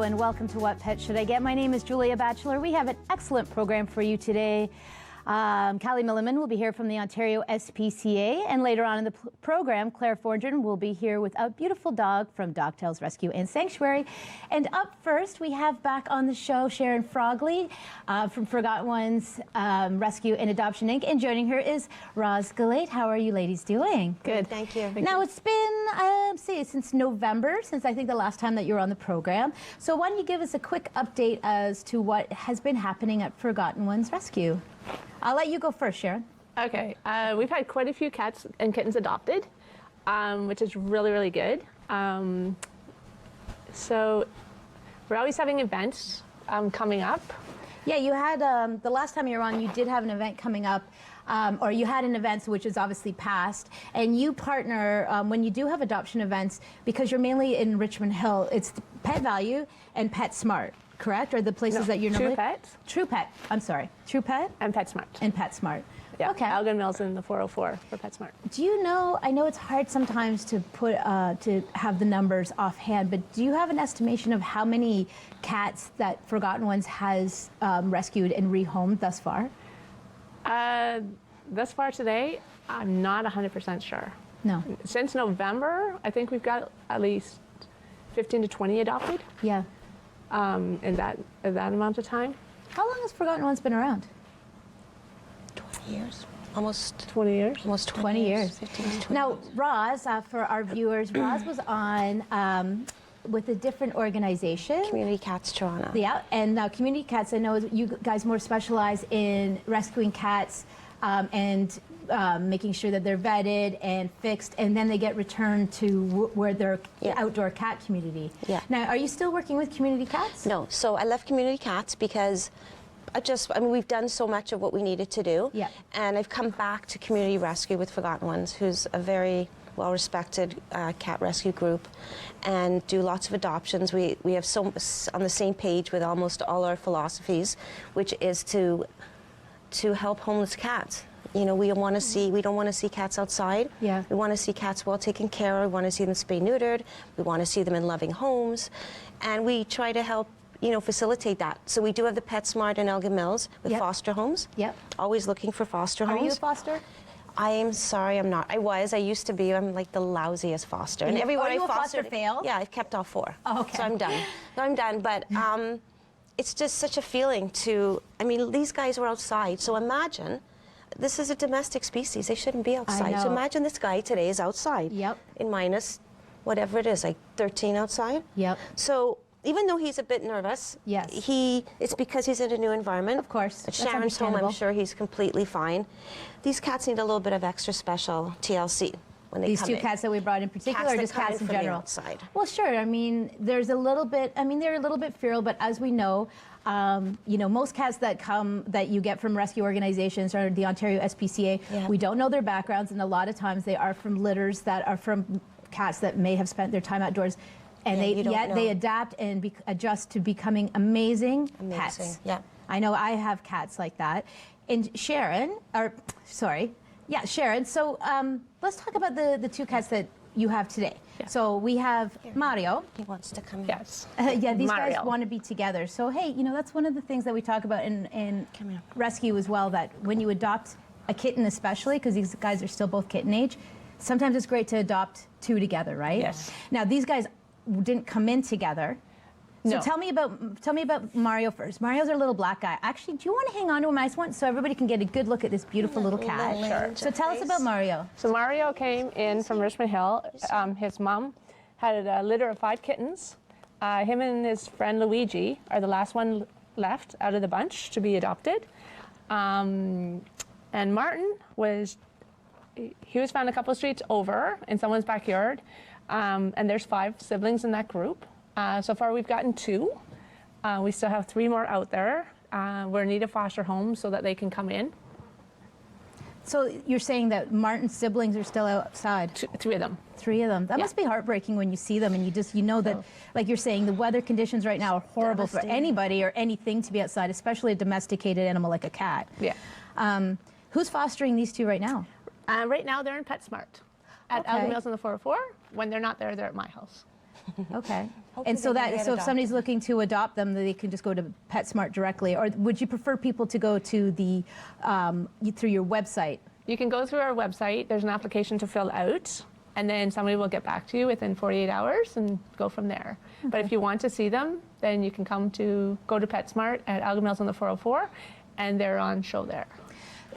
and welcome to What Pet Should I Get? My name is Julia Batchelor. We have an excellent program for you today. Callie Milliman will be here from the Ontario SPCA, and later on in the program, Claire Forgen will be here with a beautiful dog from Dogtails Rescue and Sanctuary. And up first, we have back on the show Sharon Frogley from Forgotten Ones Rescue and Adoption Inc. And joining her is Roz Galate. How are you ladies doing? Good, thank you. Now it's been, since November, since I think the last time that you were on the program. So why don't you give us a quick update as to what has been happening at Forgotten Ones Rescue? I'll let you go first, Sharon. Okay, we've had quite a few cats and kittens adopted, which is really, really good. So we're always having events coming up. Yeah, you had, the last time you were on, you did have an event coming up, or you had an event which is obviously past, and you partner, when you do have adoption events, because you're mainly in Richmond Hill, it's Pet Value and PetSmart. Correct? Or the places that you're normally... True Pet. True Pet. I'm sorry. True Pet? And PetSmart. And PetSmart. Yeah. Okay. Elgin Mills in the 404 for PetSmart. Do you know, I know it's hard sometimes to put, to have the numbers offhand, but do you have an estimation of how many cats that Forgotten Ones has rescued and rehomed thus far? Thus far today, I'm not 100% sure. No. Since November, I think we've got at least 15 to 20 adopted. Yeah. In that amount of time. How long has Forgotten Ones been around? 20 years. Almost 20 years. Almost 20 years. 15 to 20 Now, years. Roz, for our viewers, Roz was on with a different organization. Community Cats Toronto. Yeah, and now Community Cats, I know you guys more specialize in rescuing cats and making sure that they're vetted and fixed, and then they get returned to where they're outdoor cat community. Yeah. Now, are you still working with Community Cats? No, so I left Community Cats because I mean, we've done so much of what we needed to do. Yeah. And I've come back to Community Rescue with Forgotten Ones, who's a very well-respected cat rescue group, and do lots of adoptions. We have so on the same page with almost all our philosophies, which is to help homeless cats. You know, we don't want to see cats outside. Yeah. We want to see cats well taken care of. We want to see them spay neutered. We want to see them in loving homes, and we try to help, you know, facilitate that. So we do have the PetSmart in Elgin Mills with foster homes. Yep. Always looking for foster homes. Are you a foster? I am sorry, I'm not. I used to be. I'm like the lousiest foster. And everywhere Are you I a fostered, foster fail? Yeah, I've kept all 4. Oh, okay. So I'm done. I'm done. But it's just such a feeling to. I mean, these guys were outside. So imagine, this is a domestic species. They shouldn't be outside. So imagine this guy today is outside. Yep. In minus, whatever it is, like 13 outside. Yep. So even though he's a bit nervous, yes, it's because he's in a new environment. Of course. At Sharon's home, I'm sure he's completely fine. These cats need a little bit of extra special TLC when they come in. These two cats that we brought in particular, or just cats in general? Outside. Well, sure. I mean, there's a little bit. I mean, they're a little bit feral, but as we know, you know, most cats that you get from rescue organizations or the Ontario SPCA, we don't know their backgrounds, and a lot of times they are from litters that are from cats that may have spent their time outdoors. And they adapt and adjust to becoming amazing pets. Yeah. I know I have cats like that. And Sharon, Sharon, so let's talk about the 2 cats that you have today. Yeah. So we have Mario. He wants to come in. Yes. Yeah, these Mario. guys want to be together. So, hey, you know, that's one of the things that we talk about in rescue as well, that when you adopt a kitten especially, because these guys are still both kitten age, sometimes it's great to adopt 2 together, right? Yes. Now, these guys didn't come in together. So no. tell me about Mario first. Mario's our little black guy. Actually, do you want to hang on to him? I just want so everybody can get a good look at this beautiful little cat. Sure. So tell us about Mario. So Mario came in from Richmond Hill. His mom had a litter of 5 kittens. Him and his friend Luigi are the last one left out of the bunch to be adopted. And Martin was found a couple of streets over in someone's backyard. And there's 5 siblings in that group. So far we've gotten 2. We still have 3 more out there. We're in need of foster homes so that they can come in. So you're saying that Martin's siblings are still outside? 3 of them. 3 of them. That must be heartbreaking when you see them and you know that, like you're saying, the weather conditions right now are horrible for anybody or anything to be outside, especially a domesticated animal like a cat. Yeah. Who's fostering these 2 right now? Right now they're in PetSmart at Elgin Mills in the 404. When they're not there, they're at my house. Okay. Hopefully And so they're gonna that get so if somebody's adopted. looking to adopt them, they can just go to PetSmart directly, or would you prefer people to go to the through your website? You can go through our website. There's an application to fill out, and then somebody will get back to you within 48 hours and go from there. But if you want to see them, then you can go to PetSmart at Alga Mills on the 404, and they're on show there.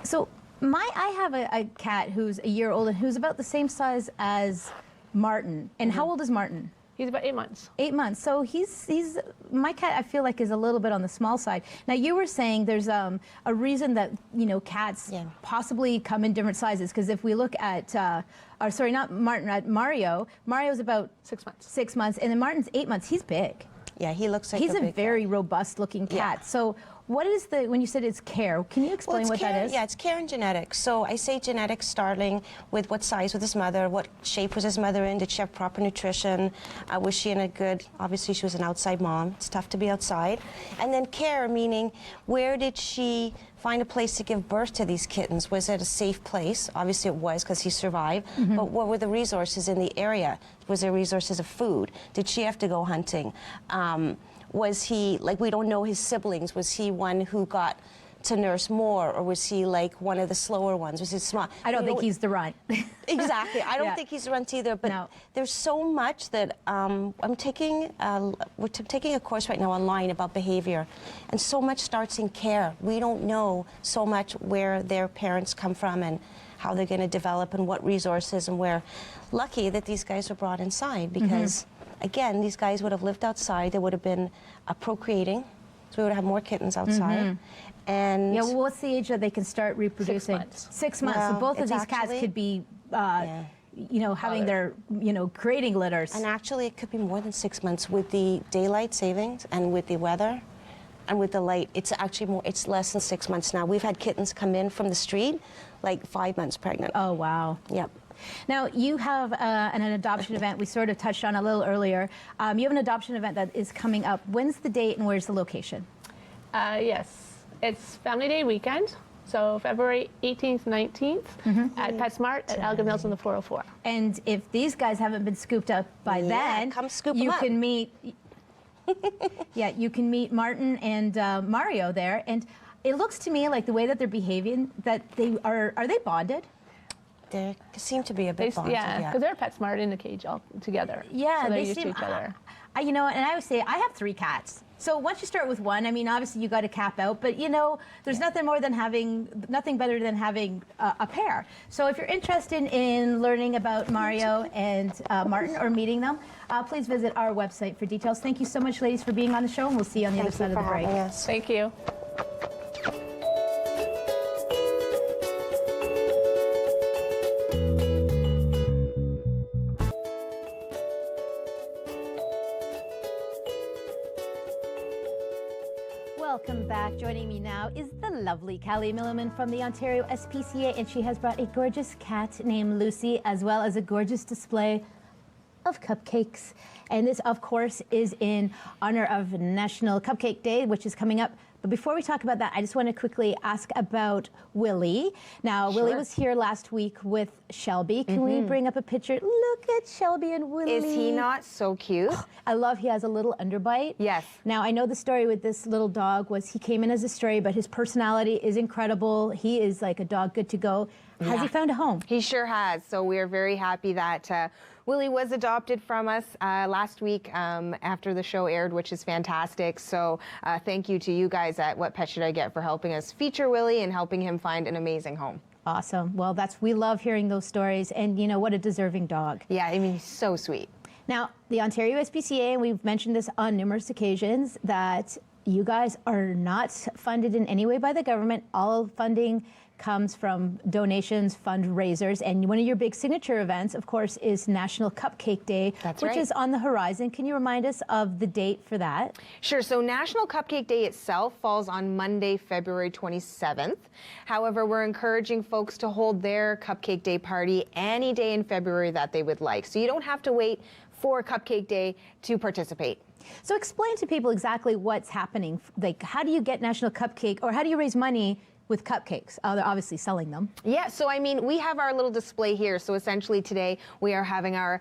So I have a cat who's a year old and who's about the same size as Martin. And how old is Martin? He's about 8 months. 8 months. So he's my cat. I feel like is a little bit on the small side. Now you were saying there's a reason that cats possibly come in different sizes, because if we look at or sorry, not Martin, at Mario. Mario's about 6 months. 6 months, and then Martin's 8 months. He's big. Yeah, he looks like He's a big very cat. robust looking cat. Yeah. So what is when you said it's care? Can you explain what that is? Yeah, it's care and genetics. So I say genetics starting with what size was his mother, what shape was his mother in, did she have proper nutrition, was she in a good, obviously she was an outside mom, it's tough to be outside. And then care, meaning where did she find a place to give birth to these kittens? Was it a safe place? Obviously it was, because he survived. But what were the resources in the area? Was there resources of food? Did she have to go hunting? Was he, like, we don't know his siblings. Was he one who got to nurse more, or was he like one of the slower ones? Was he small? I don't think he's the runt. Exactly. I don't Yeah. think he's the runt either. But No. there's so much that I'm taking. We're taking a course right now online about behavior, and so much starts in care. We don't know so much where their parents come from and how they're going to develop and what resources and where. Lucky that these guys were brought inside, because again, these guys would have lived outside. They would have been procreating, so we would have more kittens outside. And Yeah, well, what's the age that they can start reproducing? 6 months. 6 months. So Well, both of it's these cats actually- could be, Yeah. having their, creating litters. And actually, it could be more than 6 months with the daylight savings and with the weather and with the light. It's actually more. It's less than 6 months now. We've had kittens come in from the street, like 5 months pregnant. Oh, wow. Yep. Now, you have an adoption event we sort of touched on a little earlier. You have an adoption event that is coming up. When's the date and where's the location? Yes, it's Family Day weekend, so February 18th, 19th at PetSmart at Alga Mills on the 404. And if these guys haven't been scooped up by Yeah, then, come scoop you 'em up. can meet. Yeah, you can meet Martin and Mario there, and it looks to me like the way that they're behaving, that they are they bonded? They seem to be a bit bonded. Yeah, because they're PetSmart in the cage all together. Yeah, so they're they used seem. to each other. And I always say I have 3 cats. So once you start with one, I mean, obviously you got to cap out, but there's nothing better than having a pair. So if you're interested in learning about Mario and Martin or meeting them, please visit our website for details. Thank you so much, ladies, for being on the show, and we'll see you on the other side of the break. Yes. Thank you. Welcome back. Joining me now is the lovely Callie Milliman from the Ontario SPCA, and she has brought a gorgeous cat named Lucy, as well as a gorgeous display of cupcakes. And this, of course, is in honor of National Cupcake Day, which is coming up. But before we talk about that, I just want to quickly ask about Willie. Now, Willie was here last week with Shelby. Can we bring up a picture? Look at Shelby and Willie. Is he not so cute? I love he has a little underbite. Yes. Now, I know the story with this little dog was he came in as a stray, but his personality is incredible. He is like a dog good to go. Has he found a home? He sure has. So we are very happy that Willie was adopted from us last week after the show aired, which is fantastic. So thank you to you guys at What Pet Should I Get for helping us feature Willie and helping him find an amazing home. Awesome. Well, we love hearing those stories, and what a deserving dog. Yeah, I mean, he's so sweet. Now, the Ontario SPCA, and we've mentioned this on numerous occasions, that you guys are not funded in any way by the government. All funding comes from donations, fundraisers, and one of your big signature events, of course, is National Cupcake Day, which is on the horizon. Can you remind us of the date for that? Sure. So National Cupcake Day itself falls on Monday, February 27th. However, we're encouraging folks to hold their Cupcake Day party any day in February that they would like. So you don't have to wait for Cupcake Day to participate. So explain to people exactly what's happening. Like, how do you get National Cupcake, or how do you raise money with cupcakes? They're obviously selling them. Yeah, so I mean, we have our little display here. So essentially today we are having our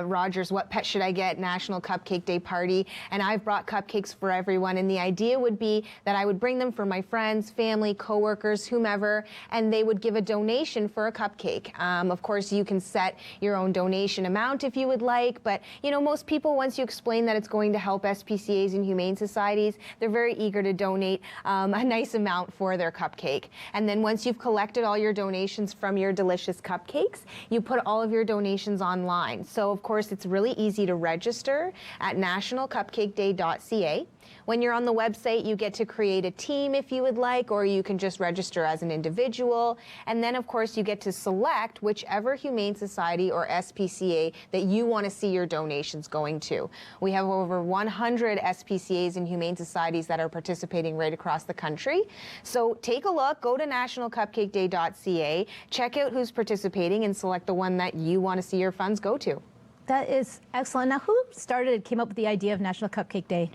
Rogers What Pet Should I Get National Cupcake Day party. And I've brought cupcakes for everyone. And the idea would be that I would bring them for my friends, family, coworkers, whomever, and they would give a donation for a cupcake. Of course, you can set your own donation amount if you would like. But, you know, most people, once you explain that it's going to help SPCAs and humane societies, they're very eager to donate a nice amount for their cupcake. And then once you've collected all your donations from your delicious cupcakes, you put all of your donations online. So of course, it's really easy to register at nationalcupcakeday.ca. When you're on the website, you get to create a team if you would like, or you can just register as an individual. And then of course, you get to select whichever humane society or SPCA that you want to see your donations going to. We have over 100 SPCAs and humane societies that are participating right across the country. So take a look, go to nationalcupcakeday.ca, check out who's participating and select the one that you want to see your funds go to. That is excellent. Now, who came up with the idea of National Cupcake Day?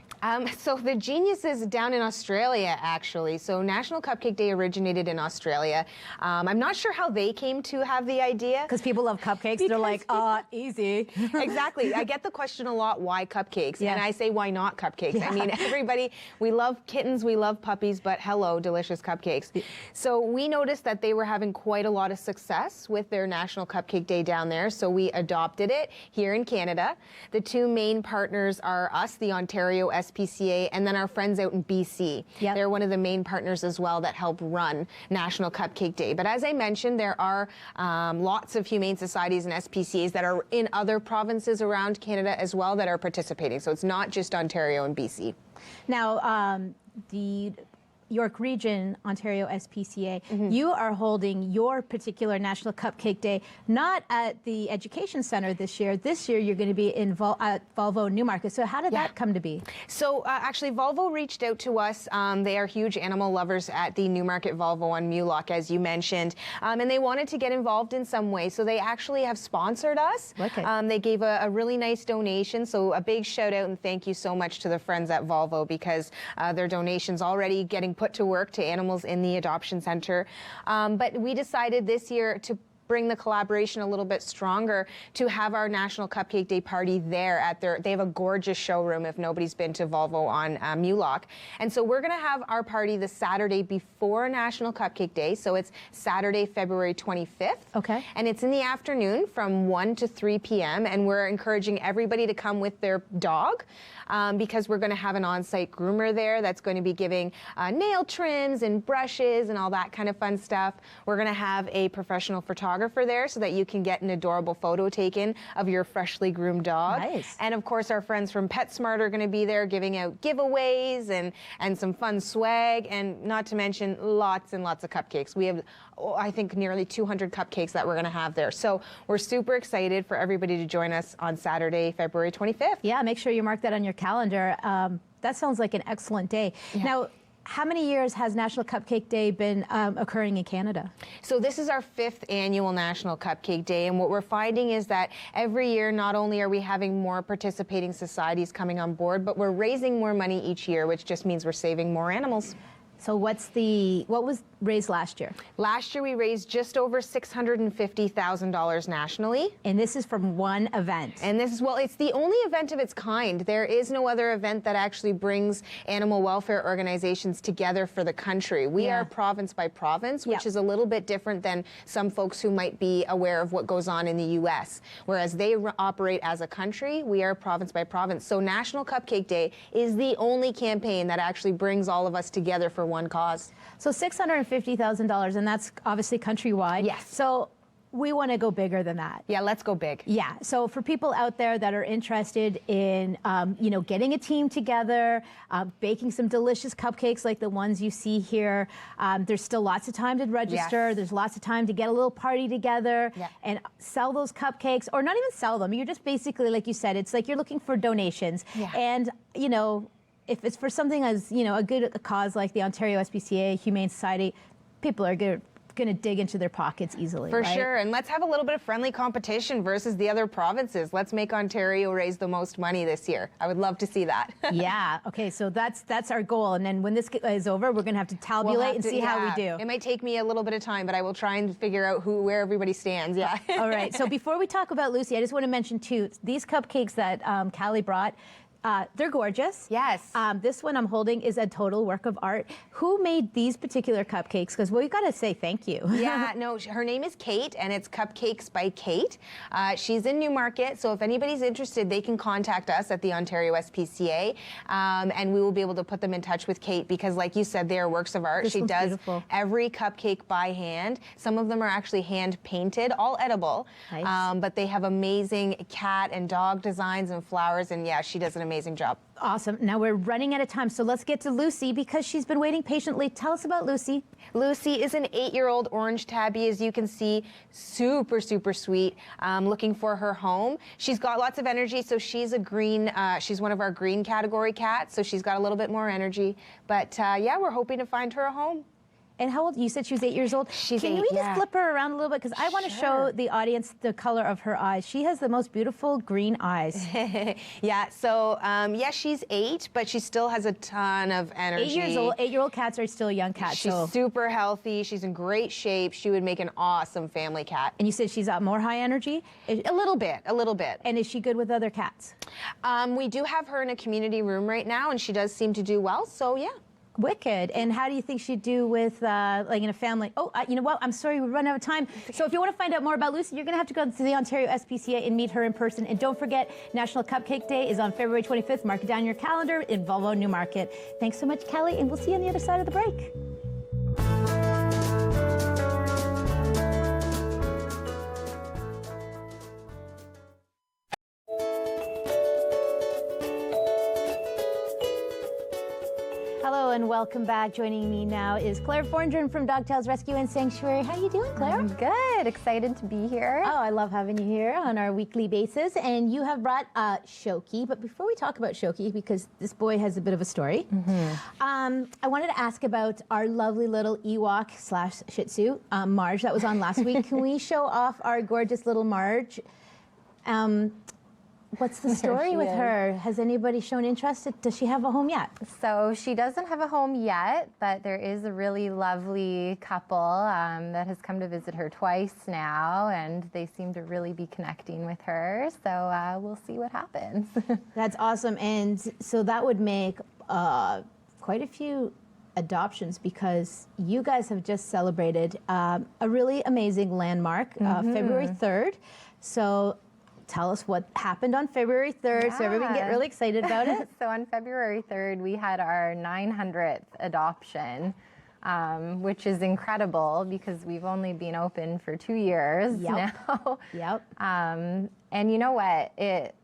So the genius is down in Australia, actually. So National Cupcake Day originated in Australia. I'm not sure how they came to have the idea. Because people love cupcakes. They're like, easy. Exactly. I get the question a lot, why cupcakes? Yeah. And I say, why not cupcakes? Yeah. I mean, everybody, we love kittens, we love puppies, but hello, delicious cupcakes. So we noticed that they were having quite a lot of success with their National Cupcake Day down there. So we adopted it here in Canada. The two main partners are us, the Ontario SPCA, and then our friends out in BC. Yep. They're one of the main partners as well that help run National Cupcake Day. But as I mentioned, there are lots of humane societies and SPCAs that are in other provinces around Canada as well that are participating. So it's not just Ontario and BC. Now, the York Region, Ontario SPCA, you are holding your particular National Cupcake Day not at the Education Center this year. This year you're going to be in at Volvo Newmarket. So how did that come to be? So actually Volvo reached out to us. They are huge animal lovers at the Newmarket Volvo on Mulock, as you mentioned, and they wanted to get involved in some way. So they actually have sponsored us. Okay. They gave a really nice donation. So a big shout out and thank you so much to the friends at Volvo, because their donations already getting put to work to animals in the adoption center. But we decided this year to bring the collaboration a little bit stronger, to have our National Cupcake Day party there at they have a gorgeous showroom if nobody's been to Volvo on Mulock. And so we're going to have our party the Saturday before National Cupcake Day. So it's Saturday, February 25th. Okay. And it's in the afternoon from 1 to 3 p.m. And we're encouraging everybody to come with their dog. Because we're going to have an on-site groomer there that's going to be giving nail trims and brushes and all that kind of fun stuff. We're going to have a professional photographer there so that you can get an adorable photo taken of your freshly groomed dog. Nice. And of course, our friends from PetSmart are going to be there giving out giveaways and some fun swag, and not to mention lots and lots of cupcakes. We have, I think, nearly 200 cupcakes that we're going to have there. So we're super excited for everybody to join us on Saturday, February 25th. Yeah, make sure you mark that on your calendar. That sounds like an excellent day. Yeah. Now, how many years has National Cupcake Day been occurring in Canada? So this is our 5th annual National Cupcake Day, and what we're finding is that every year not only are we having more participating societies coming on board, but we're raising more money each year, which just means we're saving more animals. So what was raised last year? Last year we raised just over $650,000 nationally. And this is from one event. And this is, well, it's the only event of its kind. There is no other event that actually brings animal welfare organizations together for the country. We are province by province, which is a little bit different than some folks who might be aware of what goes on in the U.S. Whereas they operate as a country, we are province by province. So National Cupcake Day is the only campaign that actually brings all of us together for one cause. So $650,000, and that's obviously countrywide. Yes. So we want to go bigger than that. Yeah, let's go big. Yeah. So for people out there that are interested in, getting a team together, baking some delicious cupcakes like the ones you see here, there's still lots of time to register. Yes. There's lots of time to get a little party together and sell those cupcakes, or not even sell them. You're just basically, like you said, it's like you're looking for donations. Yeah. And, if it's for something as, a good cause like the Ontario SPCA, Humane Society, people are going going to dig into their pockets easily. For right? sure. And let's have a little bit of friendly competition versus the other provinces. Let's make Ontario raise the most money this year. I would love to see that. Yeah. Okay. So that's our goal. And then when this is over, we're going to have to tabulate and see how we do. It might take me a little bit of time, but I will try and figure out where everybody stands. Yeah. All right. So before we talk about Lucy, I just want to mention too, these cupcakes that Callie brought, they're gorgeous. Yes. This one I'm holding is a total work of art. Who made these particular cupcakes? Because we've got to say thank you. Yeah, no, her name is Kate, and it's Cupcakes by Kate. She's in Newmarket, so if anybody's interested, they can contact us at the Ontario SPCA, and we will be able to put them in touch with Kate because, like you said, they are works of art. This She one's does beautiful. every cupcake by hand. Some of them are actually hand painted, all edible, Nice. but they have amazing cat and dog designs and flowers, and yeah, she does an amazing job. Awesome. Now we're running out of time, so let's get to Lucy because she's been waiting patiently. Tell us about Lucy. Lucy is an 8-year-old orange tabby, as you can see, super, super sweet, looking for her home. She's got lots of energy, so she's a green, she's one of our green category cats, so she's got a little bit more energy. But yeah, we're hoping to find her a home. And how old? You said she was 8 years old. She's Can 8, we just yeah. flip her around a little bit? Because I want to show the audience the color of her eyes. She has the most beautiful green eyes. Yeah, so yeah, she's 8, but she still has a ton of energy. 8 years old. 8-year-old cats are still young cats. She's so. super healthy. She's in great shape. She would make an awesome family cat. And you said she's got more high energy? A little bit, a little bit. And is she good with other cats? We do have her in a community room right now, and she does seem to do well, so yeah. Wicked. And how do you think she'd do with, like, in a family? Oh, you know what? I'm sorry, we run out of time. So if you want to find out more about Lucy, you're going to have to go to the Ontario SPCA and meet her in person. And don't forget, National Cupcake Day is on February 25th. Mark it down your calendar in Volvo Newmarket. Thanks so much, Kelly, and we'll see you on the other side of the break. Hello and welcome back. Joining me now is Claire Forndren from Dogtails Rescue and Sanctuary. How are you doing, Claire? I'm good. Excited to be here. Oh, I love having you here on our weekly basis. And you have brought Shoki. But before we talk about Shoki, because this boy has a bit of a story, I wanted to ask about our lovely little Ewok / Shih Tzu, Marge, that was on last week. Can we show off our gorgeous little Marge? What's the story with her? Has anybody shown interest? Does she have a home yet? So she doesn't have a home yet, but there is a really lovely couple that has come to visit her twice now, and they seem to really be connecting with her. So we'll see what happens. That's awesome. And so that would make quite a few adoptions because you guys have just celebrated a really amazing landmark, February 3rd. So tell us what happened on February 3rd so everyone can get really excited about it. So on February 3rd, we had our 900th adoption, which is incredible because we've only been open for 2 years now. Yep. And you know what? It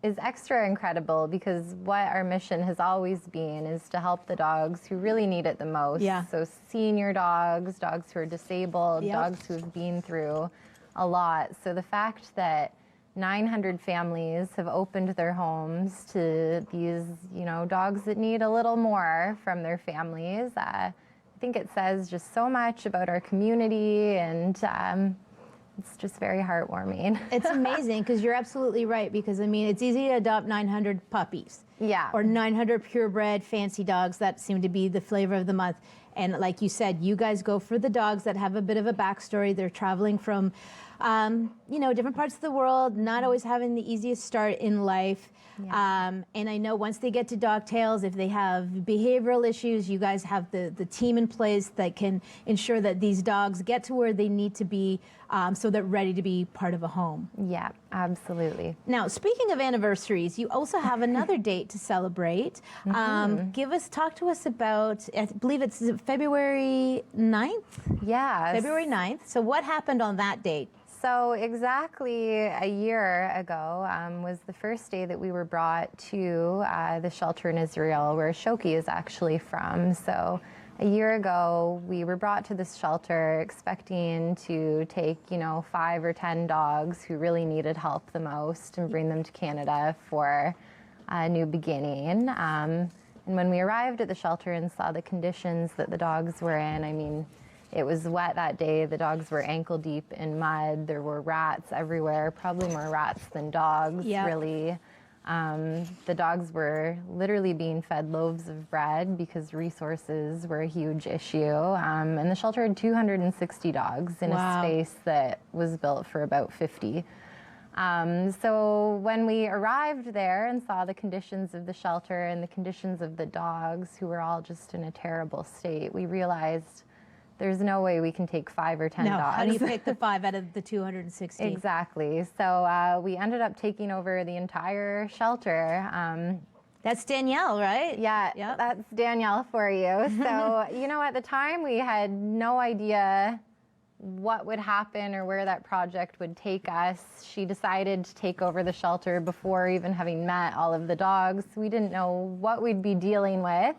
is extra incredible because what our mission has always been is to help the dogs who really need it the most. Yeah. So senior dogs, dogs who are disabled, dogs who have been through a lot. So the fact that 900 families have opened their homes to these, you know, dogs that need a little more from their families. I think it says just so much about our community, and it's just very heartwarming. It's amazing because you're absolutely right because, I mean, it's easy to adopt 900 puppies. Yeah. Or 900 purebred fancy dogs that seem to be the flavor of the month. And like you said, you guys go for the dogs that have a bit of a backstory. They're traveling from, you know, different parts of the world, not always having the easiest start in life. Yeah. And I know once they get to Dogtails, if they have behavioral issues, you guys have the team in place that can ensure that these dogs get to where they need to be so they're ready to be part of a home. Yeah, absolutely. Now, speaking of anniversaries, you also have another date to celebrate. Talk to us about, I believe it's February 9th? Yeah. February 9th. So what happened on that date? So exactly a year ago was the first day that we were brought to the shelter in Israel, where Shoki is actually from. So a year ago, we were brought to this shelter expecting to take, you know, 5 or 10 dogs who really needed help the most and bring them to Canada for a new beginning. And when we arrived at the shelter and saw the conditions that the dogs were in, I mean, It was wet that day. The dogs were ankle deep in mud. There were rats everywhere, probably more rats than dogs, Yep. really. The dogs were literally being fed loaves of bread because resources were a huge issue. And the shelter had 260 dogs in Wow. a space that was built for about 50. So when we arrived there and saw the conditions of the shelter and the conditions of the dogs, who were all just in a terrible state, we realized there's no way we can take 5 or 10 No, dogs. how do you pick the 5 out of the 260? Exactly. So we ended up taking over the entire shelter. That's Danielle, right? Yeah, Yep. that's Danielle for you. So, you know, at the time we had no idea what would happen or where that project would take us. She decided to take over the shelter before even having met all of the dogs. We didn't know what we'd be dealing with,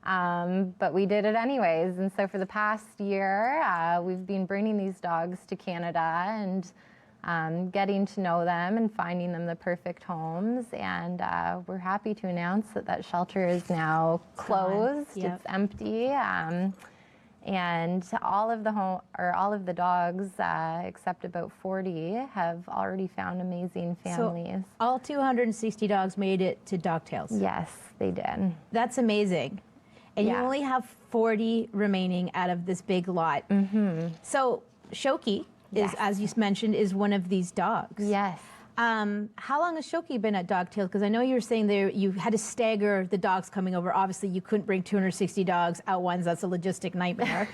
but we did it anyways. And so for the past year, we've been bringing these dogs to Canada and getting to know them and finding them the perfect homes. And we're happy to announce that that shelter is now closed. Yep. It's empty. And all of the dogs, except about 40, have already found amazing families. So all 260 dogs made it to Dogtails. Yes, they did. That's amazing. And you Yeah. only have 40 remaining out of this big lot. Mm-hmm. So Shoki is, Yes. as you mentioned, is one of these dogs. Yes. How long has Shoki been at Dogtails? Because I know you were saying there you had to stagger the dogs coming over. Obviously, you couldn't bring 260 dogs at once. That's a logistic nightmare.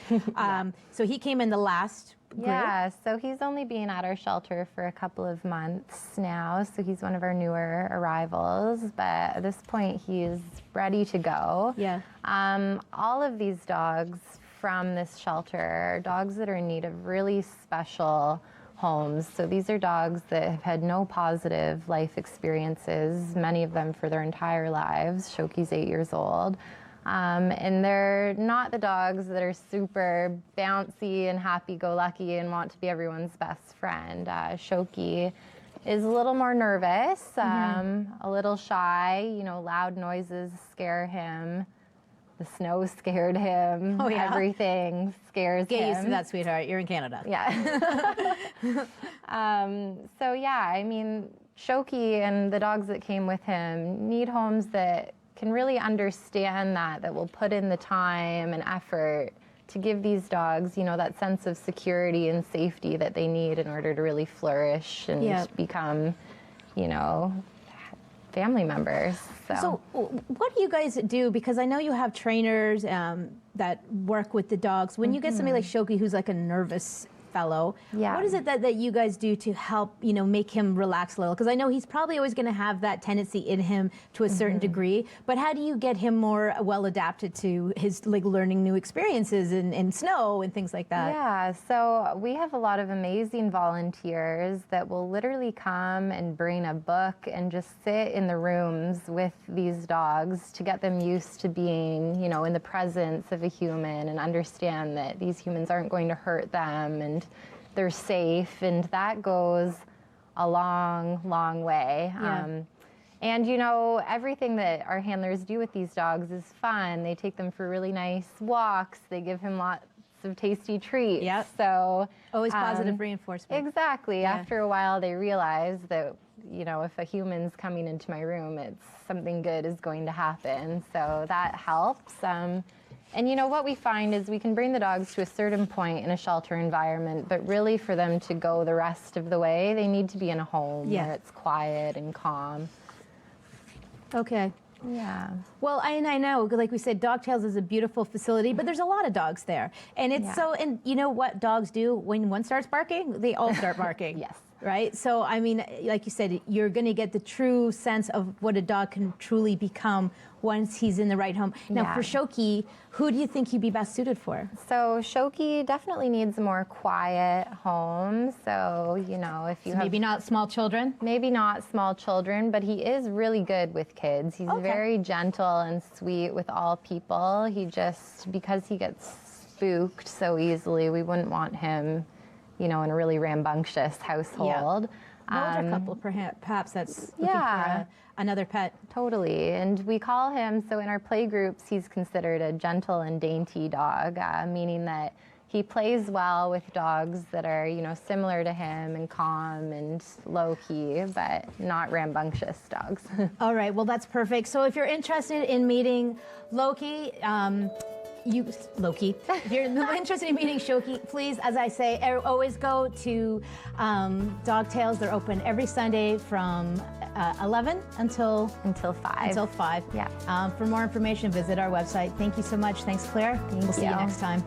So he came in the last group. Yeah, so he's only been at our shelter for a couple of months now, so he's one of our newer arrivals, but at this point he's ready to go. Yeah. All of these dogs from this shelter are dogs that are in need of really special homes. So these are dogs that have had no positive life experiences, many of them for their entire lives. Shoki's 8 years old. And they're not the dogs that are super bouncy and happy-go-lucky and want to be everyone's best friend. Shoki is a little more nervous, a little shy. You know, loud noises scare him. The snow scared him. Oh, yeah? Everything scares Get him. used to that, sweetheart. You're in Canada. Yeah. So yeah, I mean, Shoki and the dogs that came with him need homes that can really understand that will put in the time and effort to give these dogs, you know, that sense of security and safety that they need in order to really flourish and Yep. become, you know, family members. So what do you guys do? Because I know you have trainers that work with the dogs. When you get somebody like Shoki who's like a nervous fellow, Yeah. what is it that you guys do to help, you know, make him relax a little? Because I know he's probably always going to have that tendency in him to a certain degree, but how do you get him more well adapted to his like learning new experiences in snow and things like that? Yeah, so we have a lot of amazing volunteers that will literally come and bring a book and just sit in the rooms with these dogs to get them used to being, you know, in the presence of a human and understand that these humans aren't going to hurt them and they're safe, and that goes a long, long way. Yeah. And you know, everything that our handlers do with these dogs is fun. They take them for really nice walks. They give him lots of tasty treats. Yep. So Always positive reinforcement. exactly. After a while, they realize that, you know, if a human's coming into my room, it's something good is going to happen. So that helps. And you know, what we find is we can bring the dogs to a certain point in a shelter environment, but really for them to go the rest of the way, they need to be in a home Yeah. where it's quiet and calm. Okay. Yeah. Well, I know, like we said, Dogtails is a beautiful facility, but there's a lot of dogs there. And it's Yeah. and you know what dogs do? When one starts barking, they all start barking. Yes. Right? So, I mean, like you said, you're going to get the true sense of what a dog can truly become once he's in the right home. Now, Yeah. for Shoki, who do you think he'd be best suited for? So Shoki definitely needs a more quiet home. So, you know, if you have Maybe not small children? maybe not small children, but he is really good with kids. He's Okay. very gentle and sweet with all people. He just, because he gets spooked so easily, we wouldn't want him, you know, in a really rambunctious household. An older couple, perhaps that's looking Yeah. for another pet. Totally, and we call him, so in our play groups, he's considered a gentle and dainty dog, meaning that he plays well with dogs that are, you know, similar to him and calm and low key, but not rambunctious dogs. All right, well, that's perfect. So if you're interested in meeting Loki, if you're interested in meeting Shoki, please, as I say, always go to Dog Tales. They're open every Sunday from 11 until 5. Until 5. Yeah. For more information, visit our website. Thank you so much. Thanks, Claire. We'll see you you. next time.